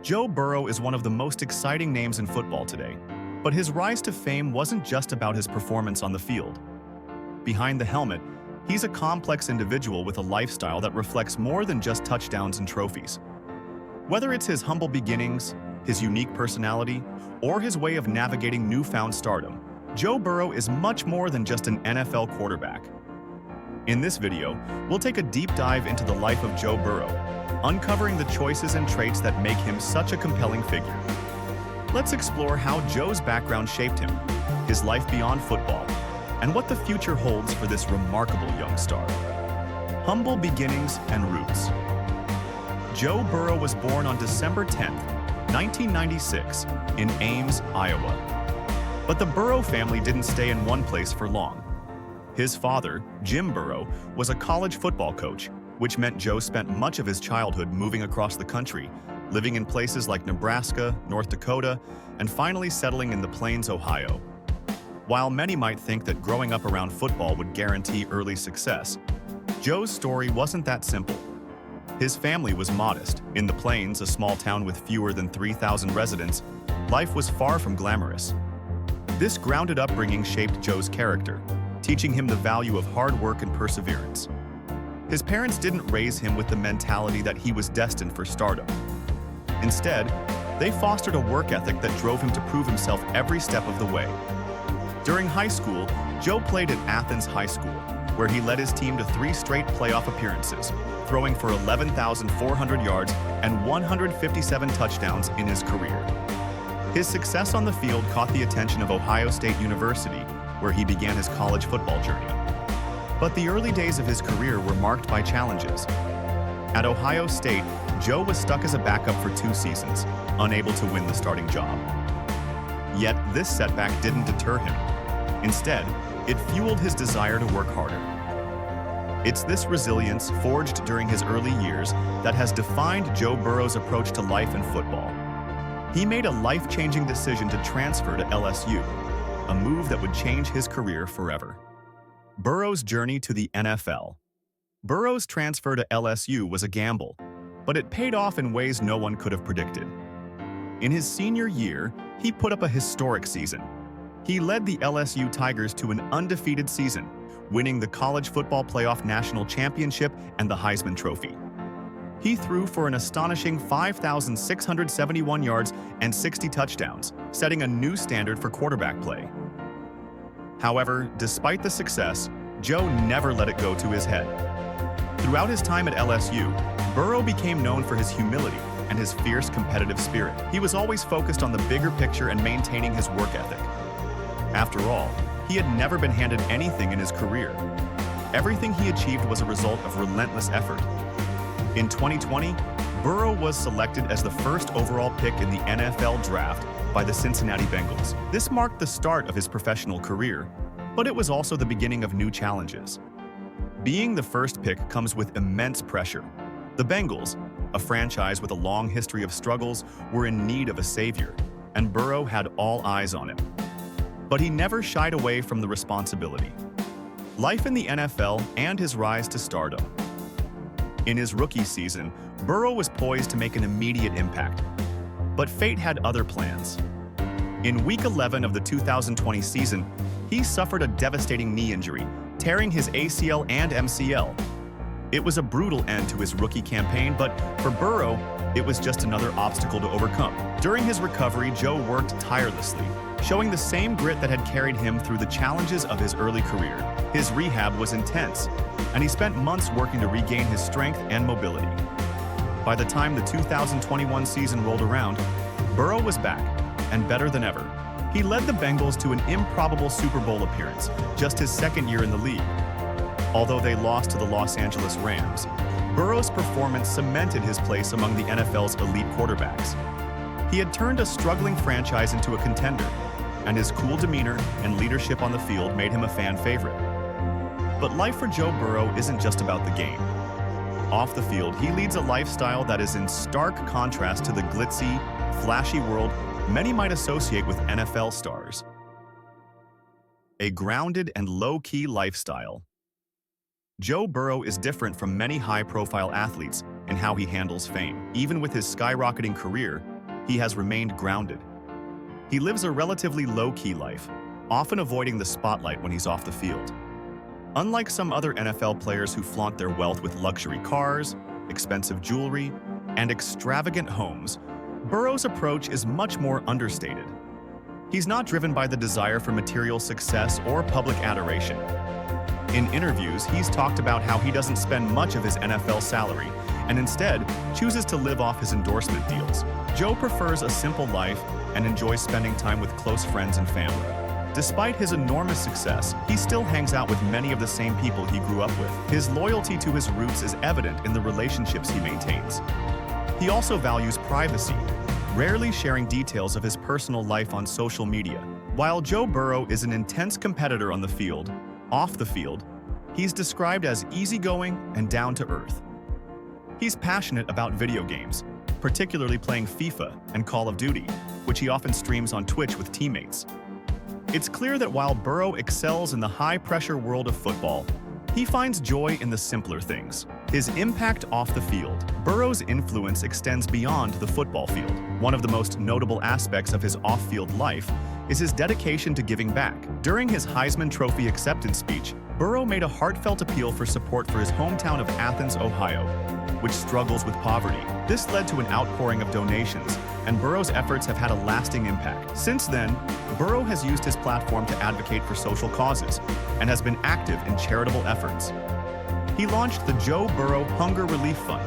Joe Burrow is one of the most exciting names in football today, but his rise to fame wasn't just about his performance on the field. Behind the helmet, he's a complex individual with a lifestyle that reflects more than just touchdowns and trophies. Whether it's his humble beginnings, his unique personality, or his way of navigating newfound stardom, Joe Burrow is much more than just an NFL quarterback. In this video, we'll take a deep dive into the life of Joe Burrow, uncovering the choices and traits that make him such a compelling figure. Let's explore how Joe's background shaped him, his life beyond football, and what the future holds for this remarkable young star. Humble beginnings and roots. Joe Burrow was born on December 10, 1996, in Ames, Iowa. But the Burrow family didn't stay in one place for long. His father, Jim Burrow, was a college football coach, which meant Joe spent much of his childhood moving across the country, living in places like Nebraska, North Dakota, and finally settling in the Plains, Ohio. While many might think that growing up around football would guarantee early success, Joe's story wasn't that simple. His family was modest. In the Plains, a small town with fewer than 3,000 residents, life was far from glamorous. This grounded upbringing shaped Joe's character, teaching him the value of hard work and perseverance. His parents didn't raise him with the mentality that he was destined for stardom. Instead, they fostered a work ethic that drove him to prove himself every step of the way. During high school, Joe played at Athens High School, where he led his team to 3 straight playoff appearances, throwing for 11,400 yards and 157 touchdowns in his career. His success on the field caught the attention of Ohio State University, where he began his college football journey. But the early days of his career were marked by challenges. At Ohio State, Joe was stuck as a backup for 2 seasons, unable to win the starting job. Yet this setback didn't deter him. Instead, it fueled his desire to work harder. It's this resilience, forged during his early years, that has defined Joe Burrow's approach to life and football. He made a life-changing decision to transfer to LSU, a move that would change his career forever. Burrow's journey to the NFL. Burrow's transfer to LSU was a gamble, but it paid off in ways no one could have predicted. In his senior year, he put up a historic season. He led the LSU Tigers to an undefeated season, winning the College Football Playoff National Championship and the Heisman Trophy. He threw for an astonishing 5,671 yards and 60 touchdowns, setting a new standard for quarterback play. However, despite the success, Joe never let it go to his head. Throughout his time at LSU, Burrow became known for his humility and his fierce competitive spirit. He was always focused on the bigger picture and maintaining his work ethic. After all, he had never been handed anything in his career. Everything he achieved was a result of relentless effort. In 2020, Burrow was selected as the first overall pick in the NFL draft by the Cincinnati Bengals. This marked the start of his professional career, but it was also the beginning of new challenges. Being the first pick comes with immense pressure. The Bengals, a franchise with a long history of struggles, were in need of a savior, and Burrow had all eyes on him. But he never shied away from the responsibility. Life in the NFL and his rise to stardom. In his rookie season, Burrow was poised to make an immediate impact. But fate had other plans. In Week 11 of the 2020 season, he suffered a devastating knee injury, tearing his ACL and MCL. It was a brutal end to his rookie campaign, but for Burrow, it was just another obstacle to overcome. During his recovery, Joe worked tirelessly, showing the same grit that had carried him through the challenges of his early career. His rehab was intense, and he spent months working to regain his strength and mobility. By the time the 2021 season rolled around, Burrow was back, and better than ever. He led the Bengals to an improbable Super Bowl appearance, just his second year in the league. Although they lost to the Los Angeles Rams, Burrow's performance cemented his place among the NFL's elite quarterbacks. He had turned a struggling franchise into a contender, and his cool demeanor and leadership on the field made him a fan favorite. But life for Joe Burrow isn't just about the game. Off the field, he leads a lifestyle that is in stark contrast to the glitzy, flashy world many might associate with NFL stars. A grounded and low-key lifestyle. Joe Burrow is different from many high-profile athletes in how he handles fame. Even with his skyrocketing career, he has remained grounded. He lives a relatively low-key life, often avoiding the spotlight when he's off the field. Unlike some other NFL players who flaunt their wealth with luxury cars, expensive jewelry, and extravagant homes, Burrow's approach is much more understated. He's not driven by the desire for material success or public adoration. In interviews, he's talked about how he doesn't spend much of his NFL salary and instead chooses to live off his endorsement deals. Joe prefers a simple life and enjoys spending time with close friends and family. Despite his enormous success, he still hangs out with many of the same people he grew up with. His loyalty to his roots is evident in the relationships he maintains. He also values privacy, rarely sharing details of his personal life on social media. While Joe Burrow is an intense competitor on the field, off the field, he's described as easygoing and down-to-earth. He's passionate about video games, particularly playing FIFA and Call of Duty, which he often streams on Twitch with teammates. It's clear that while Burrow excels in the high-pressure world of football, he finds joy in the simpler things. His impact off the field. Burrow's influence extends beyond the football field. One of the most notable aspects of his off-field life is his dedication to giving back. During his Heisman Trophy acceptance speech, Burrow made a heartfelt appeal for support for his hometown of Athens, Ohio, which struggles with poverty. This led to an outpouring of donations, and Burrow's efforts have had a lasting impact. Since then, Burrow has used his platform to advocate for social causes and has been active in charitable efforts. He launched the Joe Burrow Hunger Relief Fund,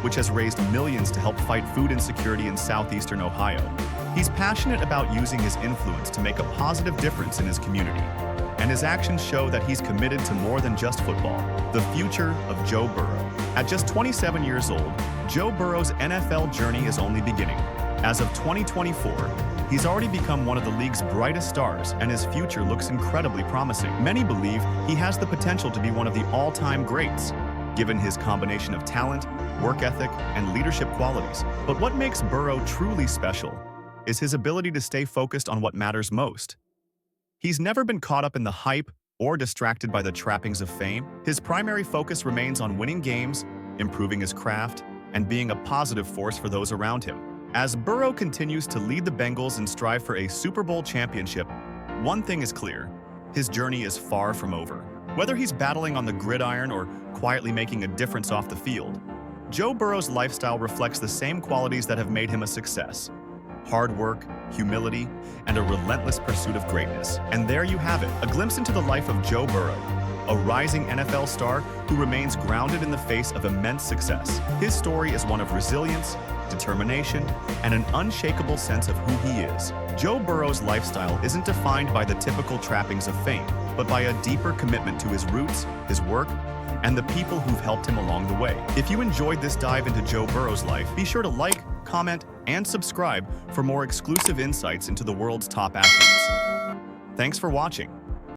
which has raised millions to help fight food insecurity in southeastern Ohio. He's passionate about using his influence to make a positive difference in his community, and his actions show that he's committed to more than just football. The future of Joe Burrow. At just 27 years old, Joe Burrow's NFL journey is only beginning. As of 2024, he's already become one of the league's brightest stars, and his future looks incredibly promising. Many believe he has the potential to be one of the all-time greats, given his combination of talent, work ethic, and leadership qualities. But what makes Burrow truly special is his ability to stay focused on what matters most. He's never been caught up in the hype or distracted by the trappings of fame. His primary focus remains on winning games, improving his craft, and being a positive force for those around him. As Burrow continues to lead the Bengals and strive for a Super Bowl championship, one thing is clear: his journey is far from over. Whether he's battling on the gridiron or quietly making a difference off the field, Joe Burrow's lifestyle reflects the same qualities that have made him a success: hard work, humility, and a relentless pursuit of greatness. And there you have it, a glimpse into the life of Joe Burrow, a rising NFL star who remains grounded in the face of immense success. His story is one of resilience, determination, and an unshakable sense of who he is. Joe Burrow's lifestyle isn't defined by the typical trappings of fame, but by a deeper commitment to his roots, his work, and the people who've helped him along the way. If you enjoyed this dive into Joe Burrow's life, be sure to like, comment, and subscribe for more exclusive insights into the world's top athletes. Thanks for watching.